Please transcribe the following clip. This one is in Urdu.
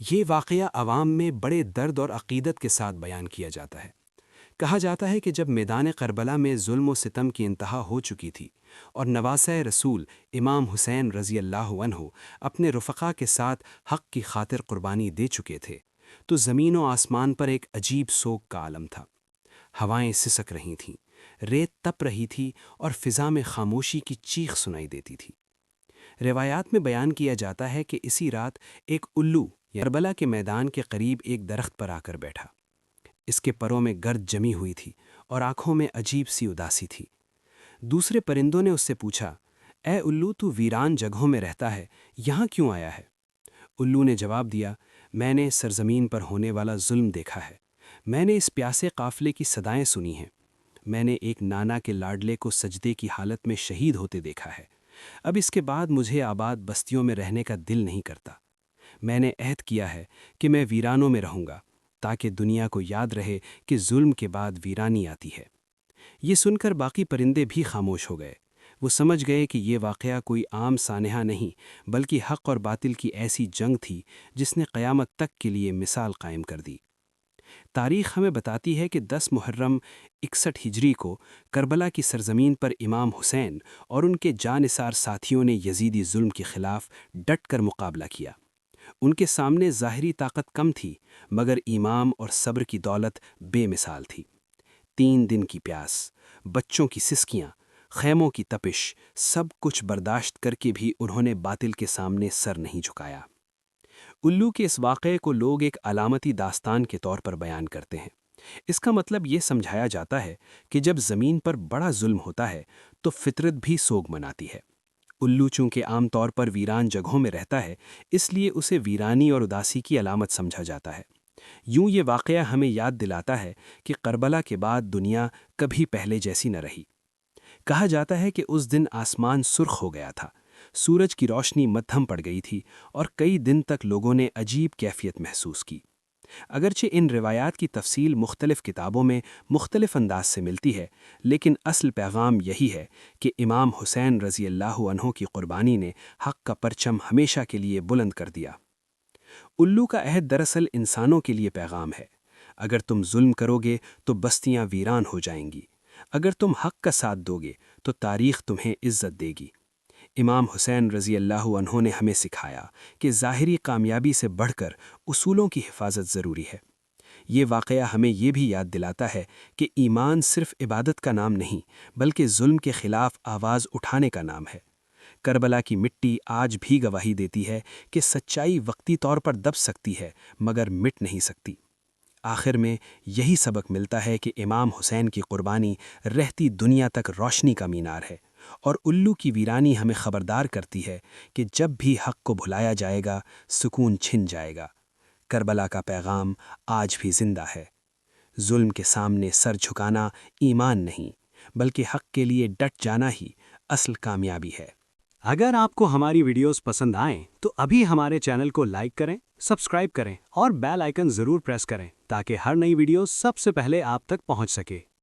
یہ واقعہ عوام میں بڑے درد اور عقیدت کے ساتھ بیان کیا جاتا ہے۔ کہا جاتا ہے کہ جب میدان کربلا میں ظلم و ستم کی انتہا ہو چکی تھی اور نواسہ رسول امام حسین رضی اللہ عنہ اپنے رفقا کے ساتھ حق کی خاطر قربانی دے چکے تھے، تو زمین و آسمان پر ایک عجیب سوگ کا عالم تھا۔ ہوائیں سسک رہی تھیں، ریت تپ رہی تھی اور فضا میں خاموشی کی چیخ سنائی دیتی تھی۔ روایات میں بیان کیا جاتا ہے کہ اسی رات ایک الو کربلا کے میدان کے قریب ایک درخت پر آ کر بیٹھا۔ اس کے پروں میں گرد جمی ہوئی تھی اور آنکھوں میں عجیب سی اداسی تھی۔ دوسرے پرندوں نے اس سے پوچھا، اے الو، تو ویران جگہوں میں رہتا ہے، یہاں کیوں آیا ہے؟ الو نے جواب دیا، میں نے سرزمین پر ہونے والا ظلم دیکھا ہے، میں نے اس پیاسے قافلے کی صدائیں سنی ہیں، میں نے ایک نانا کے لاڈلے کو سجدے کی حالت میں شہید ہوتے دیکھا ہے۔ اب اس کے بعد مجھے آباد بستیوں میں رہنے کا دل نہیں کرتا۔ میں نے عہد کیا ہے کہ میں ویرانوں میں رہوں گا، تاکہ دنیا کو یاد رہے کہ ظلم کے بعد ویرانی آتی ہے۔ یہ سن کر باقی پرندے بھی خاموش ہو گئے۔ وہ سمجھ گئے کہ یہ واقعہ کوئی عام سانحہ نہیں، بلکہ حق اور باطل کی ایسی جنگ تھی جس نے قیامت تک کے لیے مثال قائم کر دی۔ تاریخ ہمیں بتاتی ہے کہ 10 محرم 61 ہجری کو کربلا کی سرزمین پر امام حسین اور ان کے جانثار ساتھیوں نے یزیدی ظلم کے خلاف ڈٹ کر مقابلہ کیا۔ ان کے سامنے ظاہری طاقت کم تھی، مگر ایمان اور صبر کی دولت بے مثال تھی۔ 3 دن کی پیاس، بچوں کی سسکیاں، خیموں کی تپش، سب کچھ برداشت کر کے بھی انہوں نے باطل کے سامنے سر نہیں جھکایا۔ الو کے اس واقعے کو لوگ ایک علامتی داستان کے طور پر بیان کرتے ہیں۔ اس کا مطلب یہ سمجھایا جاتا ہے کہ جب زمین پر بڑا ظلم ہوتا ہے تو فطرت بھی سوگ مناتی ہے۔ الو چونکہ عام طور پر ویران جگہوں میں رہتا ہے، اس لیے اسے ویرانی اور اداسی کی علامت سمجھا جاتا ہے۔ یوں یہ واقعہ ہمیں یاد دلاتا ہے کہ کربلا کے بعد دنیا کبھی پہلے جیسی نہ رہی۔ کہا جاتا ہے کہ اس دن آسمان سرخ ہو گیا تھا، سورج کی روشنی مدھم پڑ گئی تھی اور کئی دن تک لوگوں نے عجیب کیفیت محسوس کی۔ اگرچہ ان روایات کی تفصیل مختلف کتابوں میں مختلف انداز سے ملتی ہے، لیکن اصل پیغام یہی ہے کہ امام حسین رضی اللہ عنہ کی قربانی نے حق کا پرچم ہمیشہ کے لیے بلند کر دیا۔ الو کا عہد دراصل انسانوں کے لیے پیغام ہے۔ اگر تم ظلم کرو گے تو بستیاں ویران ہو جائیں گی، اگر تم حق کا ساتھ دو گے تو تاریخ تمہیں عزت دے گی۔ امام حسین رضی اللہ عنہ نے ہمیں سکھایا کہ ظاہری کامیابی سے بڑھ کر اصولوں کی حفاظت ضروری ہے۔ یہ واقعہ ہمیں یہ بھی یاد دلاتا ہے کہ ایمان صرف عبادت کا نام نہیں، بلکہ ظلم کے خلاف آواز اٹھانے کا نام ہے۔ کربلا کی مٹی آج بھی گواہی دیتی ہے کہ سچائی وقتی طور پر دب سکتی ہے، مگر مٹ نہیں سکتی۔ آخر میں یہی سبق ملتا ہے کہ امام حسین کی قربانی رہتی دنیا تک روشنی کا مینار ہے، اور الو کی ویرانی ہمیں خبردار کرتی ہے کہ جب بھی حق کو بھلایا جائے گا، سکون چھن جائے گا۔ کربلا کا پیغام آج بھی زندہ ہے۔ ظلم کے سامنے سر جھکانا ایمان نہیں، بلکہ حق کے لیے ڈٹ جانا ہی اصل کامیابی ہے۔ اگر آپ کو ہماری ویڈیوز پسند آئیں تو ابھی ہمارے چینل کو لائک کریں، سبسکرائب کریں اور بیل آئیکن ضرور پریس کریں تاکہ ہر نئی ویڈیو سب سے پہلے آپ تک پہنچ سکے۔